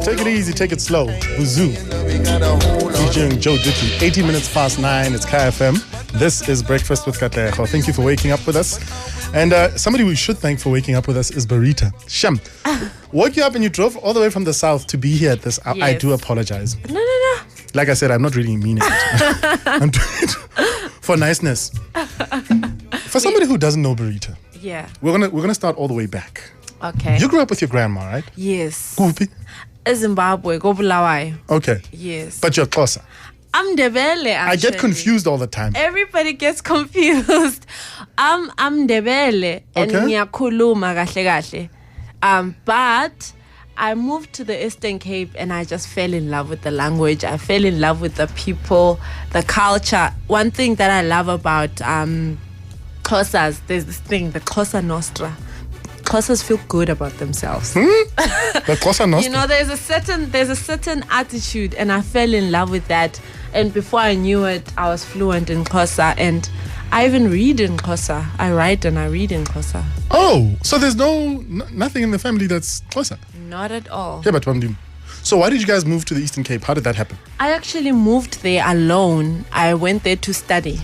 Take it easy, take it slow. Buzoo. Featuring Joe Dickey. 18 minutes past 9. It's KFM. This is Breakfast with Katlego. Thank you for waking up with us. And somebody we should thank for waking up with us is Berita. Shem, woke you up and you drove all the way from the south to be here at this. Yes. I do apologize. No. Like I said, I'm not really meaning it. I'm doing it for niceness. For somebody who doesn't know Berita, Yeah. we're gonna start all the way back. Okay. You grew up with your grandma, right? Yes. Kuphi? Zimbabwe, go Bulawayo. Okay. Yes. But you're closer. I'm Ndebele, actually. I get confused all the time. Everybody gets confused. I'm Ndebele and Okay. ngiyakhuluma kahle kahle. But I moved to the Eastern Cape and I just fell in love with the language. I fell in love with the people, the culture. One thing that I love about Xhosas, there's this thing, the Xhosa Nostra. Xhosas feel good about themselves. The Xhosa Nostra. You know, there's a certain attitude, and I fell in love with that. And before I knew it, I was fluent in Xhosa, and I even read in Xhosa. I write and I read in Xhosa. Oh, so there's nothing in the family that's Xhosa? Not at all. Yeah, but Wamdim. So why did you guys move to the Eastern Cape? How did that happen? I actually moved there alone. I went there to study.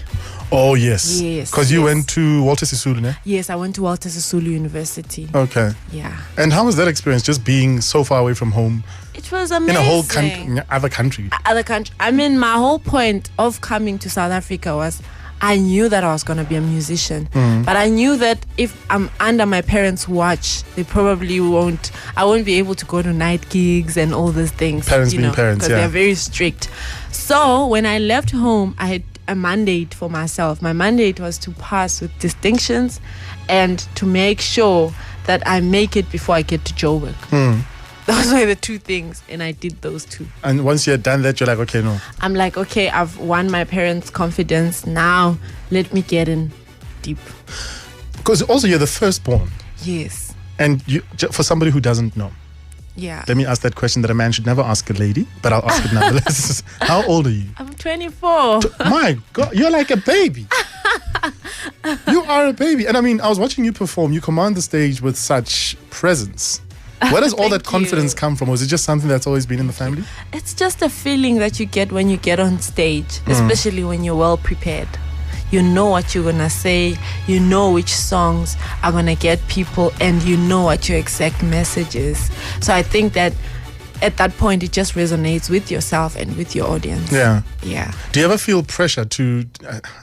Oh, yes. Yes. Because you yes. went to Walter Sisulu, ne? Yes, I went to Walter Sisulu University. Okay. Yeah. And how was that experience, just being so far away from home It was amazing. in a whole other country? I mean, my whole point of coming to South Africa was I knew that I was going to be a musician. But I knew that if I'm under my parents' watch, they probably I won't be able to go to night gigs and all these things. Parents being parents, because yeah. they're very strict. So when I left home, I had a mandate for myself. My mandate was to pass with distinctions and to make sure that I make it before I get to Joburg. Those were the two things, and I did those two. And once you had done that, you're like, okay, no. I'm like, okay, I've won my parents' confidence. Now, let me get in deep. Because also you're the firstborn. Yes. And for somebody who doesn't know, Yeah. let me ask that question that a man should never ask a lady, but I'll ask it nonetheless. How old are you? I'm 24. My God, you're like a baby. You are a baby. And I mean, I was watching you perform. You command the stage with such presence. Where does all that Thank confidence you. come from? Was it just something that's always been in the family? It's just a feeling that you get when you get on stage, especially when you're well prepared. You know what you're going to say, you know which songs are going to get people, and you know what your exact message is. So I think that at that point, it just resonates with yourself and with your audience. Yeah. Yeah. Do you ever feel pressure to,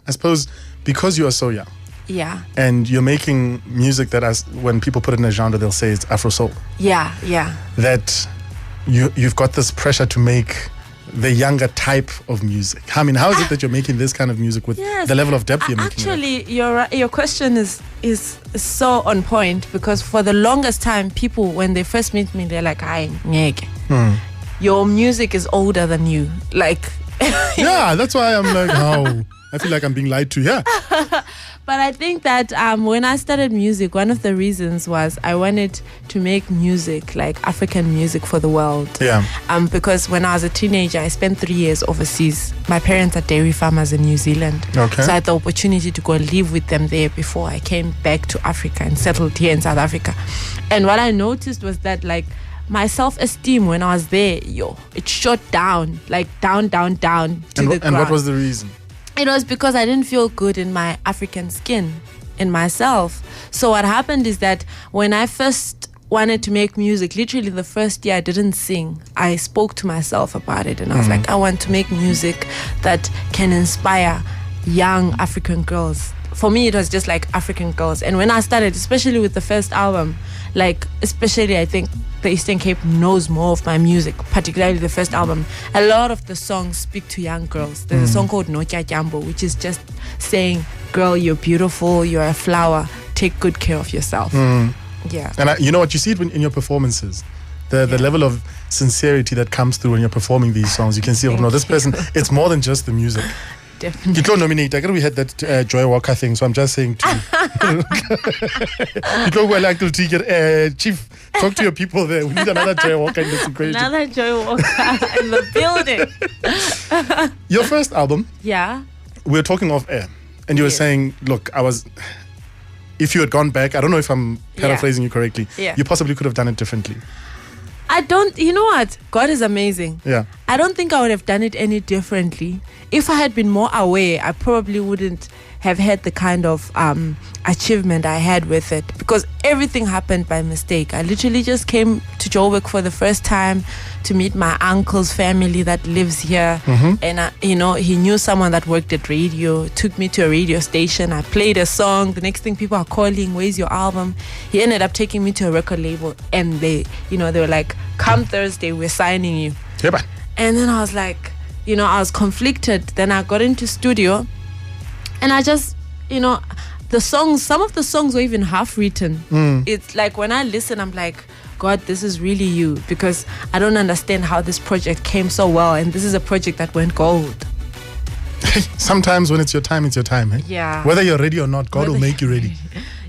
I suppose, because you are so young Yeah. and you're making music that, when people put it in a genre, they'll say it's Afro Soul, Yeah. Yeah. that you've got this pressure to make the younger type of music? I mean, how is it that you're making this kind of music with Yes. the level of depth you're making? Actually, your question is so on point, because for the longest time, people, when they first meet me, they're like, "Hi, ngeke. Your music is older than you." Like, Yeah, that's why I'm like, how? I feel like I'm being lied to. Yeah. but I think that when I started music, one of the reasons was I wanted to make music, like African music, for the world. Yeah. Because when I was a teenager, I spent 3 years overseas. My parents are dairy farmers in New Zealand. Okay. So I had the opportunity to go live with them there before I came back to Africa and settled here in South Africa. And what I noticed was that, like, my self-esteem when I was there, it shot down, like down to the ground. And what was the reason? It was because I didn't feel good in my African skin, in myself. So what happened is that when I first wanted to make music, literally the first year I didn't sing. I spoke to myself about it, and I was like, I want to make music that can inspire young African girls. For me, it was just like African girls. And when I started, especially with the first album, like, especially I think the Eastern Cape knows more of my music, particularly the first album. A lot of the songs speak to young girls. There's a song called Nocha Jambo, which is just saying, girl, you're beautiful, you're a flower, take good care of yourself. Yeah. And you know what? You see it in your performances. The level of sincerity that comes through when you're performing these songs. You can see, this person, it's more than just the music. Definitely. You don't nominate. I got we had that Joy Walker thing, so I'm just saying to you don't go like to Chief, talk to your people there. We need another Joy Walker in this equation. Another Joy Walker in the building. Your first album, Yeah. we were talking off air, and you were saying, look, if you had gone back, I don't know if I'm paraphrasing you correctly, Yeah. you possibly could have done it differently. You know what? God is amazing. Yeah. I don't think I would have done it any differently. If I had been more aware, I probably wouldn't have had the kind of achievement I had with it, because everything happened by mistake. I literally just came to Joburg for the first time to meet my uncle's family that lives here. And, he knew someone that worked at radio, took me to a radio station. I played a song. The next thing, people are calling, where's your album? He ended up taking me to a record label, and they were like, come Thursday, we're signing you. Yeah, man. And then I was like, I was conflicted. Then I got into studio, and I just, some of the songs were even half written. It's like when I listen, I'm like, God, this is really you, because I don't understand how this project came so well, and this is a project that went gold. Sometimes when it's your time, it's your time. Eh? Yeah. Whether you're ready or not, God will make you ready.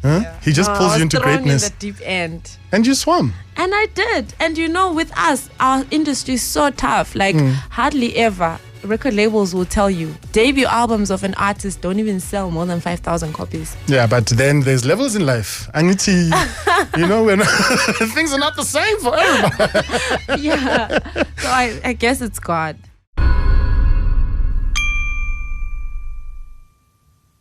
Huh? Yeah. He just pulls you into greatness. In the deep end. And you swam. And I did. And with us, our industry is so tough. Like, hardly ever record labels will tell you debut albums of an artist don't even sell more than 5,000 copies. Yeah, but then there's levels in life. Angithi, when things are not the same for everybody. Yeah. So I guess it's God.